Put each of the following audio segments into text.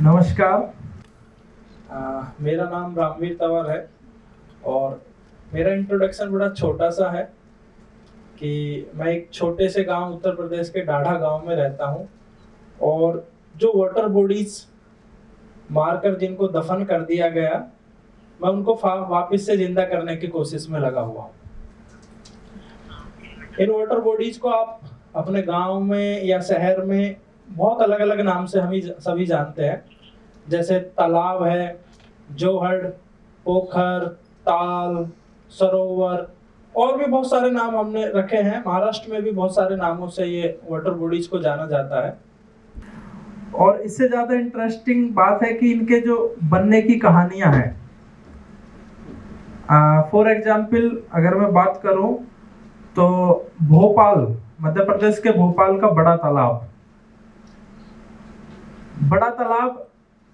नमस्कार। मेरा नाम रामवीर तंवर है और मेरा इंट्रोडक्शन बड़ा छोटा सा है कि मैं एक छोटे से गांव उत्तर प्रदेश के डाढ़ा गांव में रहता हूं और जो वाटर बॉडीज मारकर जिनको दफन कर दिया गया, मैं उनको वापस से जिंदा करने की कोशिश में लगा हुआ हूं। इन वाटर बॉडीज को आप अपने गांव में या शहर में बहुत अलग अलग नाम से हम सभी जानते हैं, जैसे तालाब है, जोहड़, पोखर, ताल, सरोवर और भी बहुत सारे नाम हमने रखे हैं। महाराष्ट्र में भी बहुत सारे नामों से ये वाटर बॉडीज को जाना जाता है। और इससे ज्यादा इंटरेस्टिंग बात है कि इनके जो बनने की कहानियां हैं। फॉर एग्जाम्पल अगर मैं बात करूं तो भोपाल, मध्य प्रदेश के भोपाल का बड़ा तालाब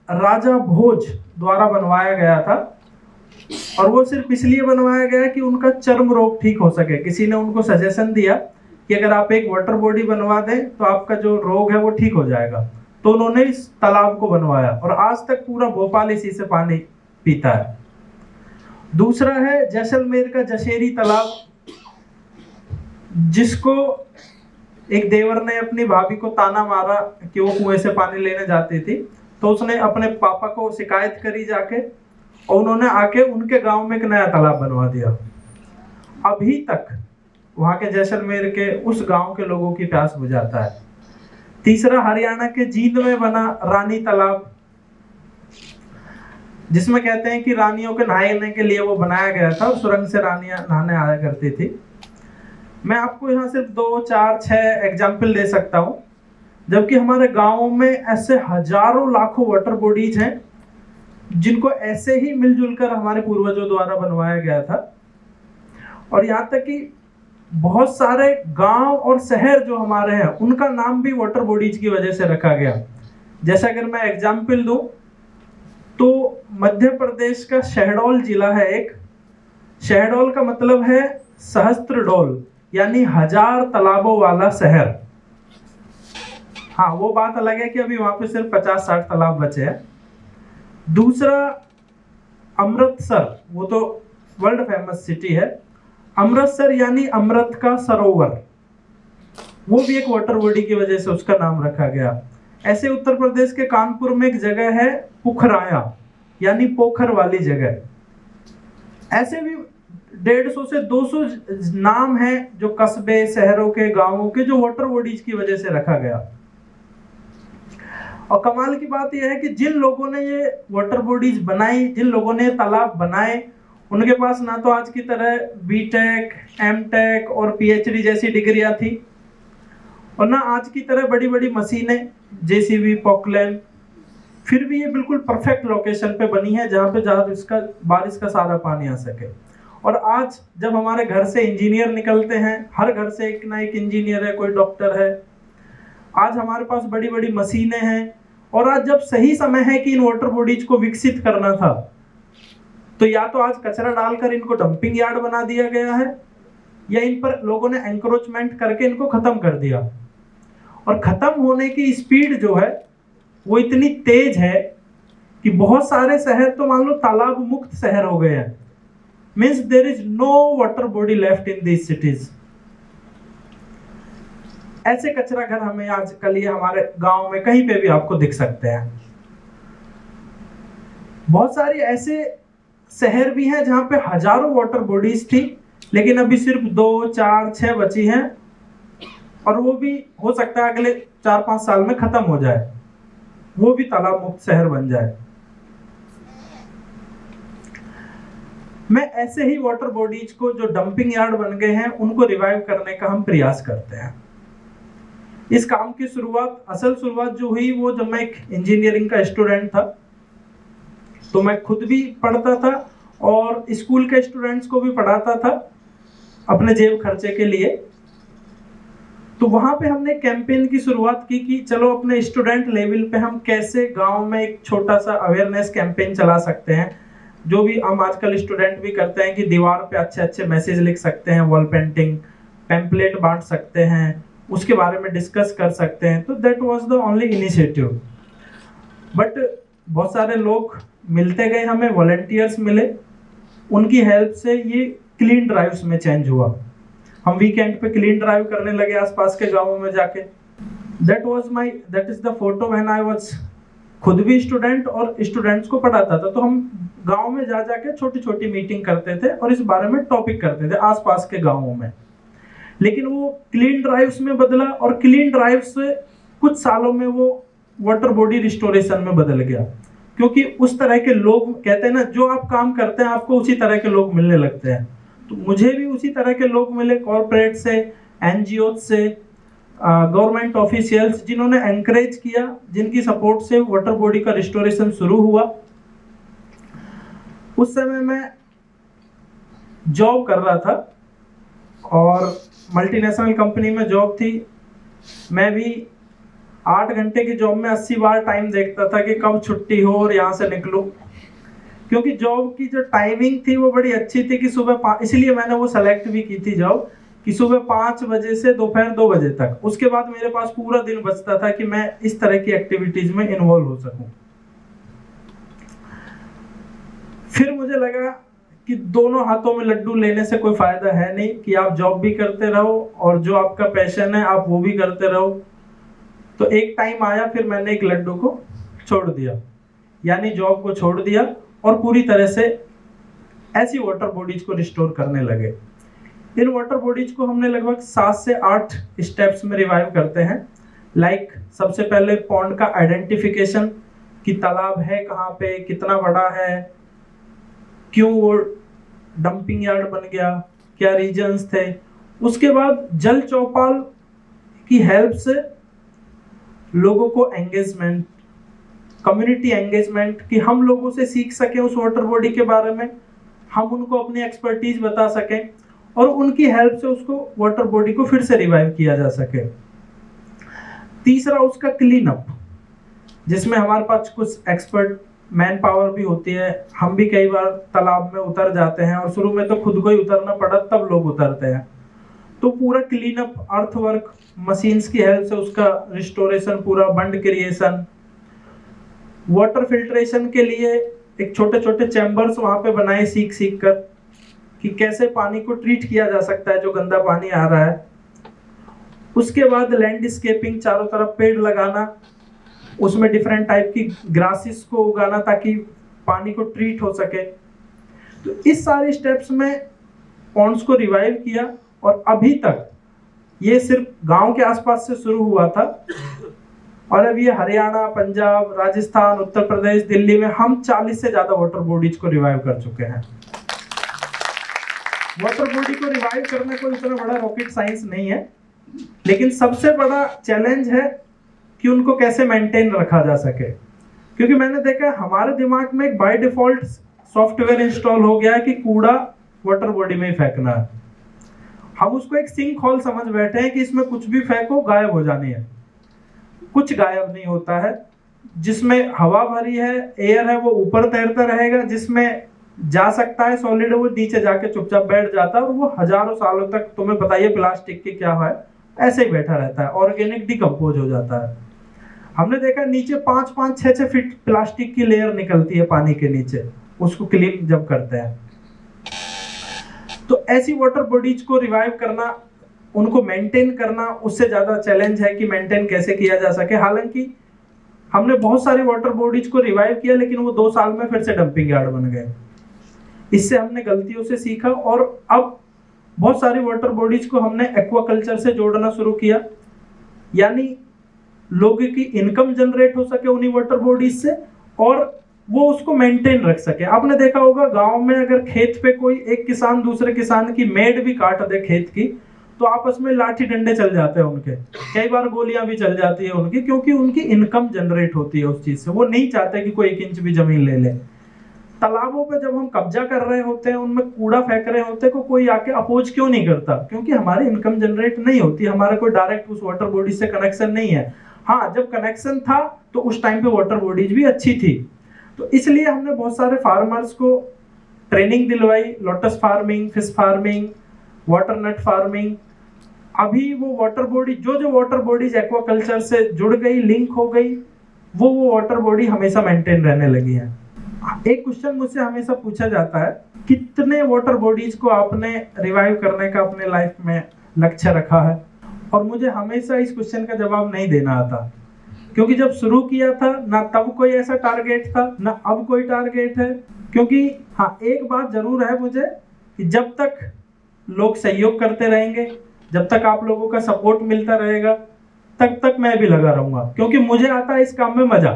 राजा भोज द्वारा बनवाया गया था और वो सिर्फ इसलिए बनवाया गया कि उनका चर्म रोग ठीक हो सके। किसी ने उनको सजेशन दिया कि अगर आप एक वाटर बॉडी बनवा दें तो आपका जो रोग है वो ठीक हो जाएगा, तो उन्होंने इस तालाब को बनवाया और आज तक पूरा भोपाल इसी से पानी पीता है। दूसरा है जैसलमेर का जशेरी तालाब, जिसको एक देवर ने अपनी भाभी को ताना मारा कि वो कुएं से पानी लेने जाती थी, तो उसने अपने पापा को शिकायत करी जाके और उन्होंने आके उनके गांव में एक नया तालाब बनवा दिया। अभी तक वहां के जैसलमेर के उस गांव के लोगों की प्यास बुझाता है। तीसरा हरियाणा के जींद में बना रानी तालाब, जिसमें कहते हैं कि रानियों के नहाने के लिए वो बनाया गया था और सुरंग से रानियां नहाने आया करती थी। मैं आपको यहाँ सिर्फ 2, 4, 6 एग्जाम्पल दे सकता हूँ, जबकि हमारे गाँव में ऐसे हजारों लाखों वाटर बॉडीज हैं जिनको ऐसे ही मिलजुल कर हमारे पूर्वजों द्वारा बनवाया गया था। और यहाँ तक कि बहुत सारे गांव और शहर जो हमारे हैं उनका नाम भी वाटर बॉडीज की वजह से रखा गया। जैसे अगर मैं एग्जाम्पल दूं तो मध्य प्रदेश का शहडोल जिला है एक। शहडोल का मतलब है सहस्त्र डोल, यानी 1000 तालाबों वाला शहर। हाँ, वो बात अलग है कि अभी वहां पे सिर्फ 50-60 तालाब बचे हैं। दूसरा अमृतसर, वो तो वर्ल्ड फेमस सिटी है। अमृतसर यानी अमृत का सरोवर, वो भी एक वाटर बॉडी की वजह से उसका नाम रखा गया। ऐसे उत्तर प्रदेश के कानपुर में एक जगह है पुखराया, यानी पोखर वाली जगह। ऐसे भी 150 से 200 नाम हैं जो कस्बे, शहरों के, गांवों के, जो वाटर बॉडीज की वजह से रखा गया। और कमाल की बात यह है कि जिन लोगों ने ये वाटर बॉडीज बनाई, जिन लोगों ने तालाब बनाए, उनके पास ना तो आज की तरह बीटेक, एमटेक और पीएचडी जैसी डिग्रियां थी और ना आज की तरह बड़ी बड़ी मशीनें, जेसीबी, पोकलैन। फिर भी ये बिल्कुल परफेक्ट लोकेशन पे बनी है जहाँ पे बारिश का सारा पानी आ सके। और आज जब हमारे घर से इंजीनियर निकलते हैं, हर घर से एक ना एक इंजीनियर है, कोई डॉक्टर है। आज हमारे पास बड़ी बड़ी मशीनें हैं और आज जब सही समय है कि इन वाटर बॉडीज को विकसित करना था, तो या तो आज कचरा डालकर इनको डंपिंग यार्ड बना दिया गया है या इन पर लोगों ने एंक्रोचमेंट करके इनको खत्म कर दिया। और खत्म होने की स्पीड जो है वो इतनी तेज है कि बहुत सारे शहर तो मान लो तालाब मुक्त शहर हो गए हैं। Means there is no water body left in these cities. ऐसे कचरा घर हमें आजकल ये हमारे गांव में कहीं पे भी आपको दिख सकते हैं। बहुत सारी ऐसे शहर भी हैं जहां पे हजारों वाटर बॉडीज थी, लेकिन अभी सिर्फ 2, 4, 6 बची हैं और वो भी हो सकता है अगले 4-5 साल में खत्म हो जाए, वो भी तालाब मुक्त शहर बन जाए। मैं ऐसे ही वाटर बॉडीज को जो डंपिंग यार्ड बन गए हैं उनको रिवाइव करने का हम प्रयास करते हैं। इस काम की असल शुरुआत जो हुई वो जब मैं एक इंजीनियरिंग का स्टूडेंट था, तो मैं खुद भी पढ़ता था और स्कूल के स्टूडेंट्स को भी पढ़ाता था अपने जेब खर्चे के लिए। तो वहां पे हमने कैंपेन की शुरुआत की कि चलो अपने स्टूडेंट लेवल पे हम कैसे गांव में एक छोटा सा अवेयरनेस कैंपेन चला सकते हैं, जो भी हम आजकल स्टूडेंट भी करते हैं कि दीवार पे अच्छे अच्छे मैसेज लिख सकते हैं, वॉल पेंटिंग, पैम्पलेट बांट सकते हैं, उसके बारे में डिस्कस कर सकते हैं। तो that was the only initiative. But बहुत सारे लोग मिलते गए, हमें वॉलंटियर्स मिले, उनकी हेल्प से ये क्लीन ड्राइव्स में चेंज हुआ। हम वीकेंड पे क्लीन ड्राइव करने लगे आसपास के गांवों में जाके। That is the photo when I was खुद भी स्टूडेंट और स्टूडेंट्स को पढ़ाता था। तो हम गांव में जा जाके छोटी छोटी मीटिंग करते थे और इस बारे में टॉपिक करते थे आसपास के गांवों में। लेकिन वो क्लीन ड्राइव्स में बदला और क्लीन ड्राइव से कुछ सालों में वो वाटर बॉडी रिस्टोरेशन में बदल गया, क्योंकि उस तरह के लोग कहते हैं ना, जो आप काम करते हैं आपको उसी तरह के लोग मिलने लगते हैं। तो मुझे भी उसी तरह के लोग मिले, कॉर्पोरेट से, एनजीओ से, गवर्नमेंट ऑफिशियल्स, जिन्होंने एनकरेज किया, जिनकी सपोर्ट से वाटर बॉडी का रिस्टोरेशन शुरू हुआ। उस समय मैं जॉब कर रहा था और मल्टीनेशनल कंपनी में जॉब थी। मैं भी 8 घंटे की जॉब में 80 बार टाइम देखता था कि कब छुट्टी हो और यहाँ से निकलूं, क्योंकि जॉब की जो टाइमिंग थी वो बड़ी अच्छी थी कि सुबह इसलिए मैंने वो सेलेक्ट भी की थी जॉब कि सुबह 5 बजे से दोपहर 2 बजे तक। उसके बाद मेरे पास पूरा दिन बचता था कि मैं इस तरह की एक्टिविटीज में इन्वॉल्व हो सकूं। फिर मुझे लगा कि दोनों हाथों में लड्डू लेने से कोई फायदा है नहीं, कि आप जॉब भी करते रहो और जो आपका पैशन है आप वो भी करते रहो। तो एक टाइम आया, फिर मैंने एक लड्डू को छोड़ दिया, यानी जॉब को छोड़ दिया और पूरी तरह से ऐसी वाटर बॉडीज को रिस्टोर करने लगे। इन वाटर बॉडीज को हमने लगभग 7 से 8 स्टेप्स में रिवाइव करते हैं। लाइक सबसे पहले पॉन्ड का आइडेंटिफिकेशन, कि तालाब है कहाँ पे, कितना बड़ा है, क्यों वो डंपिंग यार्ड बन गया, क्या रीजंस थे। उसके बाद जल चौपाल की हेल्प से लोगों को एंगेजमेंट, कम्युनिटी एंगेजमेंट, कि हम लोगों से सीख सकें उस वाटर बॉडी के बारे में, हम उनको अपनी एक्सपर्टीज बता सकें और उनकी हेल्प से उसको वाटर बॉडी को फिर से रिवाइव किया जा सके। तीसरा उसका क्लीन अप, जिसमें हमारे पास कुछ एक्सपर्ट मैन पावर भी होती है। हम भी कई बार तालाब में उतर जाते हैं और शुरू में तो खुद को ही उतरना पड़ा, तब लोग उतरते हैं। तो पूरा क्लीन अप, अर्थवर्क, मशीन्स की हेल्प से उसका रिस्टोरेशन, पूरा बंड क्रिएशन। वाटर फिल्ट्रेशन के लिए एक छोटे छोटे चैम्बर्स वहां पे बनाए सीख कर, कि कैसे पानी को ट्रीट किया जा सकता है जो गंदा पानी आ रहा है। उसके बाद लैंडस्केपिंग, चारों तरफ पेड़ लगाना, उसमें डिफरेंट टाइप की ग्रासेस को उगाना ताकि पानी को ट्रीट हो सके। तो इस सारे स्टेप्स में पॉन्ड्स को रिवाइव किया और अभी तक ये सिर्फ गांव के आसपास से शुरू हुआ था और अब ये हरियाणा, पंजाब, राजस्थान, उत्तर प्रदेश, दिल्ली में हम 40 से ज्यादा वाटर बॉडीज को रिवाइव कर चुके हैं। वाटर बॉडी को रिवाइव करना कोई इतना बड़ा रॉकेट साइंस नहीं है, लेकिन सबसे बड़ा चैलेंज है कि उनको कैसे मेंटेन रखा जा सके। क्योंकि मैंने देखा हमारे दिमाग में एक बाय डिफॉल्ट सॉफ्टवेयर इंस्टॉल हो गया है कि कूड़ा वाटर बॉडी में ही फेंकना है। हम उसको एक सिंक होल समझ बैठे हैं कि इसमें कुछ भी फेंको गायब हो जानी है। कुछ गायब नहीं होता है। जिसमें हवा भरी है, एयर है, वो ऊपर तैरता रहेगा। जिसमें जा सकता है सॉलिड, वो नीचे जाके चुपचाप बैठ जाता है और वो हजारों सालों तक, तुम्हें बताइए प्लास्टिक की क्या है, ऐसे ही बैठा रहता है, ऑर्गेनिक डिकम्पोज हो जाता है। हमने देखा नीचे 5-5, 6-6 फीट प्लास्टिक की लेयर निकलती है पानी के नीचे, उसको क्लीन जब करते हैं। तो ऐसी वाटर बॉडीज को रिवाइव करना, उनको मेंटेन करना, उससे ज्यादा चैलेंज है कि मेंटेन कैसे किया जा सके। हालांकि हमने बहुत सारी वाटर बॉडीज को रिवाइव किया, लेकिन वो 2 साल में फिर से डंपिंग यार्ड बन गए। इससे हमने गलतियों से सीखा और अब बहुत सारी वाटर बॉडीज को हमने एक्वाकल्चर से जोड़ना शुरू किया, यानी लोगों की इनकम जनरेट हो सके उन्हीं वाटर बॉडीज से और वो उसको मेंटेन रख सके। आपने देखा होगा गांव में अगर खेत पे कोई एक किसान दूसरे किसान की मेड़ भी काट दे खेत की, तो आपस में लाठी डंडे चल जाते हैं उनके, कई बार गोलियां भी चल जाती है उनकी, क्योंकि उनकी इनकम जनरेट होती है उस चीज से। वो नहीं चाहते कि कोई 1 इंच भी जमीन ले ले। तालाबों पे जब हम कब्जा कर रहे होते हैं, उनमें कूड़ा फेंक रहे होते हैं, कोई आके अपोज क्यों नहीं करता? क्योंकि हमारी इनकम जनरेट नहीं होती, हमारा कोई डायरेक्ट उस वाटर बॉडी से कनेक्शन नहीं है। हाँ, जब कनेक्शन था तो उस टाइम पे वाटर बॉडीज भी अच्छी थी। तो इसलिए हमने बहुत सारे फार्मर्स को ट्रेनिंग दिलवाई, lotus farming, fish farming, water nut farming. अभी वो वाटर बॉडी, जो वाटर बॉडीज एक्वाकल्चर से जुड़ गई, लिंक हो गई, वो वाटर बॉडी हमेशा मेंटेन रहने लगी है। एक क्वेश्चन मुझसे हमेशा पूछा जाता है, कितने वाटर बॉडीज को आपने रिवाइव करने का अपने लाइफ में लक्ष्य रखा है? और मुझे हमेशा इस क्वेश्चन का जवाब नहीं देना आता, क्योंकि जब शुरू किया था ना तब कोई ऐसा टारगेट था, ना अब कोई टारगेट है। क्योंकि हाँ, एक बात जरूर है मुझे कि जब तक लोग सहयोग करते रहेंगे, जब तक आप लोगों का सपोर्ट मिलता रहेगा, तब तक मैं भी लगा रहूंगा, क्योंकि मुझे आता है इस काम में मजा।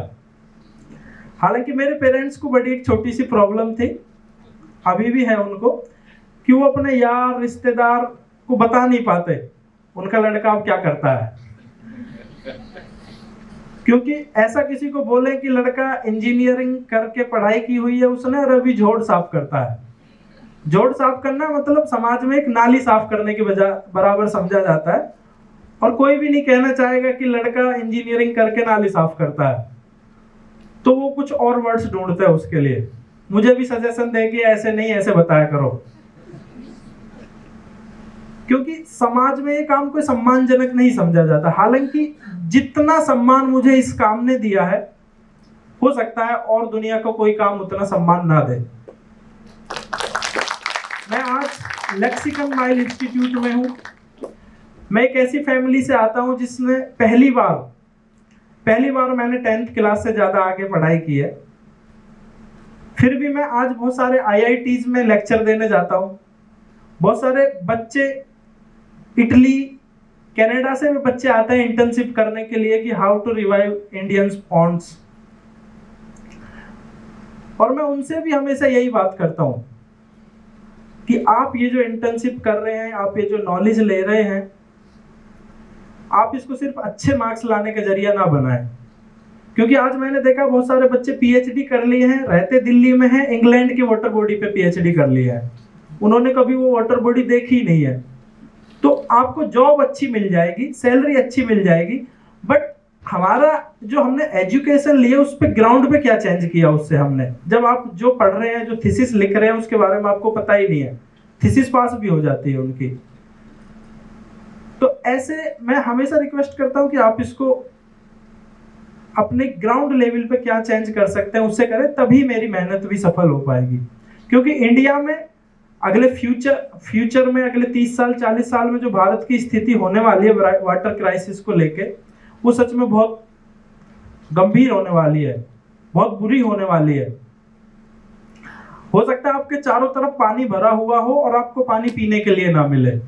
हालांकि मेरे पेरेंट्स को बड़ी एक छोटी सी प्रॉब्लम थी, अभी भी है उनको, कि वो अपने यार रिश्तेदार को बता नहीं पाते उनका लड़का अब क्या करता है। क्योंकि ऐसा किसी को बोले कि लड़का इंजीनियरिंग करके पढ़ाई की हुई है उसने, और अभी झोड़ साफ करता है। झोड़ साफ करना मतलब समाज में एक नाली साफ करने के बराबर समझा जाता है, और कोई भी नहीं कहना चाहेगा कि लड़का इंजीनियरिंग करके नाली साफ करता है। तो वो कुछ और वर्ड्स ढूंढते हैं उसके लिए, मुझे भी सजेशन दे कि ऐसे नहीं, ऐसे बताया करो। क्योंकि समाज में ये काम कोई सम्मानजनक नहीं समझा जाता। हालांकि जितना सम्मान मुझे इस काम ने दिया है, हो सकता है और दुनिया को कोई काम उतना सम्मान ना दे। मैं आज लेक्सिकन माइल इंस्टीट्यूट में हूं। मैं एक ऐसी फैमिली से आता हूं जिसने पहली बार मैंने 10th क्लास से ज्यादा आगे पढ़ाई की है। फिर भी मैं आज बहुत सारे IITs में लेक्चर देने जाता हूं। बहुत सारे बच्चे इटली, कनाडा से भी बच्चे आते हैं इंटर्नशिप करने के लिए कि how to revive Indian ponds. और मैं उनसे भी हमेशा यही बात करता हूं कि आप ये जो इंटर्नशिप कर रहे हैं, आप ये जो नॉलेज ले रहे हैं, आप इसको सिर्फ अच्छे मार्क्स लाने का जरिया ना बनाएं। क्योंकि आज मैंने देखा बहुत सारे बच्चे PhD कर लिए हैं, रहते दिल्ली में हैं, इंग्लैंड की वाटर बॉडी पे PhD कर लिया है, उन्होंने कभी वो वाटर बॉडी देखी ही नहीं है। तो आपको जॉब अच्छी मिल जाएगी, सैलरी अच्छी मिल जाएगी, बट हमारा जो हमने एजुकेशन लिया उस पे ग्राउंड पे क्या चेंज किया उससे हमने। जब आप जो पढ़ रहे हैं, जो थीसिस लिख रहे हैं, उसके बारे में आपको पता ही नहीं है, थीसिस पास भी हो जाती है उनकी। तो ऐसे मैं हमेशा रिक्वेस्ट करता हूं कि आप इसको अपने ग्राउंड लेवल पे क्या चेंज कर सकते हैं उससे करें, तभी मेरी मेहनत भी सफल हो पाएगी। क्योंकि इंडिया में अगले फ्यूचर में अगले 30 साल 40 साल में जो भारत की स्थिति होने वाली है वाटर क्राइसिस को लेके, वो सच में बहुत गंभीर होने वाली है, बहुत बुरी होने वाली है। हो सकता है आपके चारों तरफ पानी भरा हुआ हो और आपको पानी पीने के लिए ना मिले।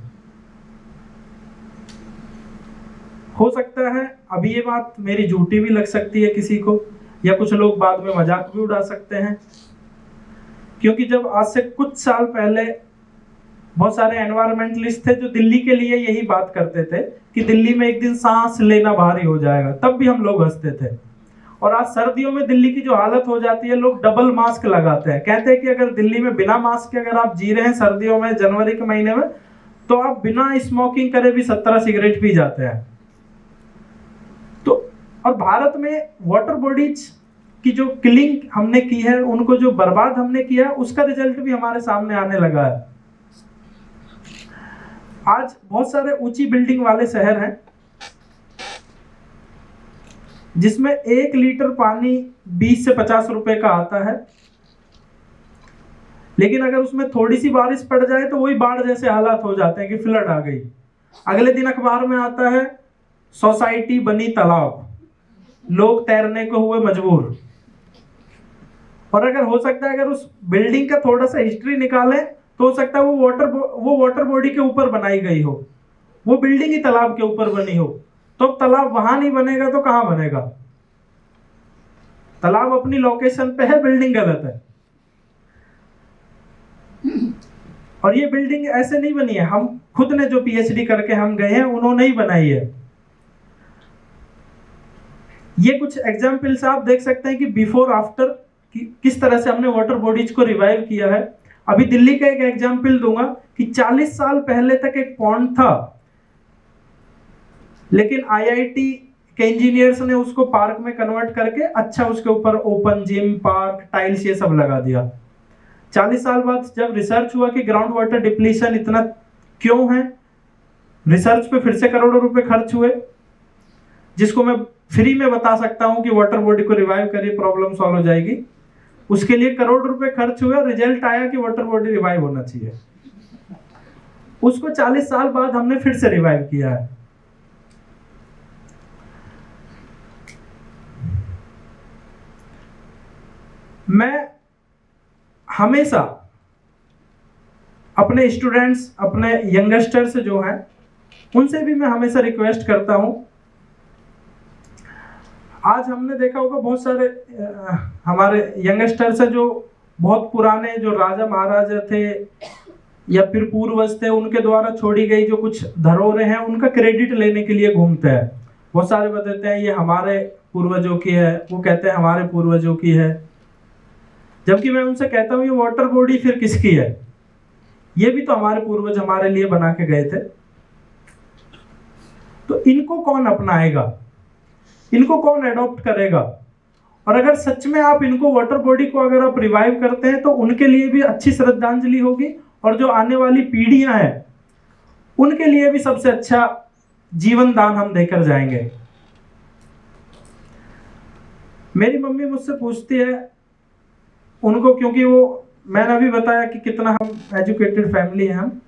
हो सकता है अभी ये बात मेरी झूठी भी लग सकती है किसी को, या कुछ लोग बाद में मजाक भी उड़ा सकते हैं। क्योंकि जब आज से कुछ साल पहले बहुत सारे एनवायरमेंटलिस्ट थे जो दिल्ली के लिए यही बात करते थे कि दिल्ली में एक दिन सांस लेना भारी हो जाएगा, तब भी हम लोग हंसते थे। और आज सर्दियों में दिल्ली की जो हालत हो जाती है, लोग डबल मास्क लगाते हैं, कहते हैं कि अगर दिल्ली में बिना मास्क के अगर आप जी रहे हैं सर्दियों में, जनवरी के महीने में, तो आप बिना स्मोकिंग करे भी 17 सिगरेट पी जाते हैं। तो और भारत में वाटर बॉडीज की जो किलिंग हमने की है, उनको जो बर्बाद हमने किया, उसका रिजल्ट भी हमारे सामने आने लगा है। आज बहुत सारे ऊंची बिल्डिंग वाले शहर हैं जिसमें 1 लीटर पानी 20 से 50 रुपए का आता है, लेकिन अगर उसमें थोड़ी सी बारिश पड़ जाए तो वही बाढ़ जैसे हालात हो जाते हैं कि फ्लड आ गई। अगले दिन अखबार में आता है सोसाइटी बनी तालाब, लोग तैरने को हुए मजबूर। और अगर हो सकता है अगर उस बिल्डिंग का थोड़ा सा हिस्ट्री निकालें तो हो सकता है वो वाटर बॉडी के ऊपर बनाई गई हो, वो बिल्डिंग ही तालाब के ऊपर बनी हो। तो तालाब वहां नहीं बनेगा तो कहां बनेगा? तालाब अपनी लोकेशन पे है, बिल्डिंग गलत है। और ये बिल्डिंग ऐसे नहीं बनी है, हम खुद ने जो PhD करके हम गए हैं उन्होंने ही बनाई है। ये कुछ एग्जाम्पल्स आप देख सकते हैं कि बिफोर आफ्टर किस तरह से हमने वाटर बॉडीज को रिवाइव किया है। अभी दिल्ली का एक एग्जाम्पल दूंगा कि 40 साल पहले तक एक पॉन्ड था, लेकिन IIT के इंजीनियर्स ने उसको पार्क में कन्वर्ट करके अच्छा उसके ऊपर ओपन जिम, पार्क, टाइल्स ये सब लगा दिया। 40 साल बाद जब रिसर्च हुआ कि ग्राउंड वाटर डिप्लीशन इतना क्यों है, रिसर्च पे फिर से करोड़ों रुपए खर्च हुए, जिसको मैं फ्री में बता सकता हूं कि वाटर बॉडी को रिवाइव करिए, प्रॉब्लम सॉल्व हो जाएगी। उसके लिए करोड़ रुपए खर्च हुए और रिजल्ट आया कि वाटर बॉडी रिवाइव होना चाहिए। उसको 40 साल बाद हमने फिर से रिवाइव किया है। मैं हमेशा अपने स्टूडेंट्स, अपने यंगस्टर्स जो हैं, उनसे भी मैं हमेशा रिक्वेस्ट करता हूं। आज हमने देखा होगा बहुत सारे हमारे यंगस्टर्स है जो बहुत पुराने, जो राजा महाराजा थे या फिर पूर्वज थे, उनके द्वारा छोड़ी गई जो कुछ धरोहरें हैं उनका क्रेडिट लेने के लिए घूमते हैं। बहुत सारे बताते हैं ये हमारे पूर्वजों की है, वो कहते हैं हमारे पूर्वजों की है। जबकि मैं उनसे कहता हूँ ये वाटर बॉडी फिर किसकी है? ये भी तो हमारे पूर्वज हमारे लिए बना के गए थे। तो इनको कौन अपनाएगा, इनको कौन एडॉप्ट करेगा? और अगर सच में आप इनको, वाटर बॉडी को अगर आप रिवाइव करते हैं तो उनके लिए भी अच्छी श्रद्धांजलि होगी और जो आने वाली पीढ़ियां हैं उनके लिए भी सबसे अच्छा जीवन दान हम देकर जाएंगे। मेरी मम्मी मुझसे पूछती है, उनको, क्योंकि वो, मैंने अभी बताया कि कितना हम एजुकेटेड फैमिली है हम,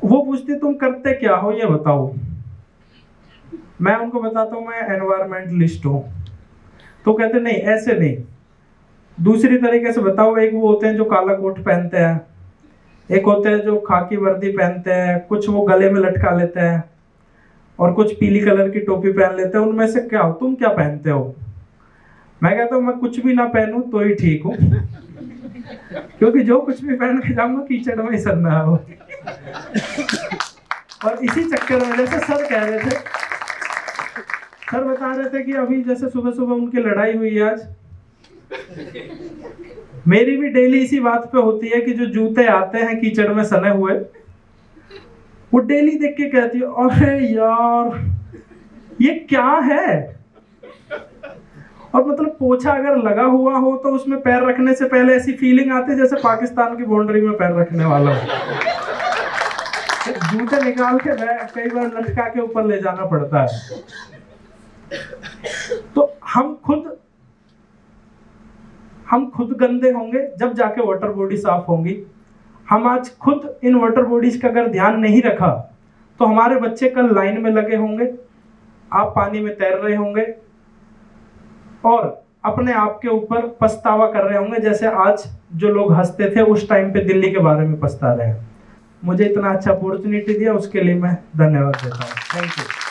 वो पूछती तुम करते क्या हो ये बताओ। मैं उनको बताता हूँ मैं एनवायरमेंटलिस्ट हूँ। तो कहते नहीं, ऐसे नहीं, दूसरी तरीके से बताओ। एक वो होते हैं जो काला कोट पहनते हैं, एक होते हैं जो खाकी वर्दी पहनते हैं, कुछ वो गले में लटका लेते हैं और कुछ पीली कलर की टोपी पहन लेते हैं। उनमें से क्या हो, तुम क्या पहनते हो? मैं कहता हूँ मैं कुछ भी ना पहनूं तो ही ठीक हूँ, क्योंकि जो कुछ भी पहन के जाऊंगा कीचड़ में ही सरना हो। और इसी चक्कर में, जैसे सर कह रहे थे, सर बता रहे थे कि अभी जैसे सुबह सुबह उनकी लड़ाई हुई आज, मेरी भी डेली इसी बात पे होती है कि जो जूते आते हैं कीचड़ में सने हुए, वो डेली देख के कहती है अरे यार ये क्या है। और मतलब पोछा अगर लगा हुआ हो तो उसमें पैर रखने से पहले ऐसी फीलिंग आती है जैसे पाकिस्तान की बाउंड्री में पैर रखने वाला हो। जूते निकाल के कई बार लटका के ऊपर ले जाना पड़ता है। तो हम खुद गंदे होंगे जब जाके वाटर बॉडी साफ होंगी। हम आज खुद इन वाटर बॉडीज का अगर ध्यान नहीं रखा तो हमारे बच्चे कल लाइन में लगे होंगे, आप पानी में तैर रहे होंगे और अपने आप के ऊपर पछतावा कर रहे होंगे, जैसे आज जो लोग हंसते थे उस टाइम पे दिल्ली के बारे में पछता रहे हैं। मुझे इतना अच्छा अपॉर्चुनिटी दिया उसके लिए मैं धन्यवाद देता हूँ। Thank you.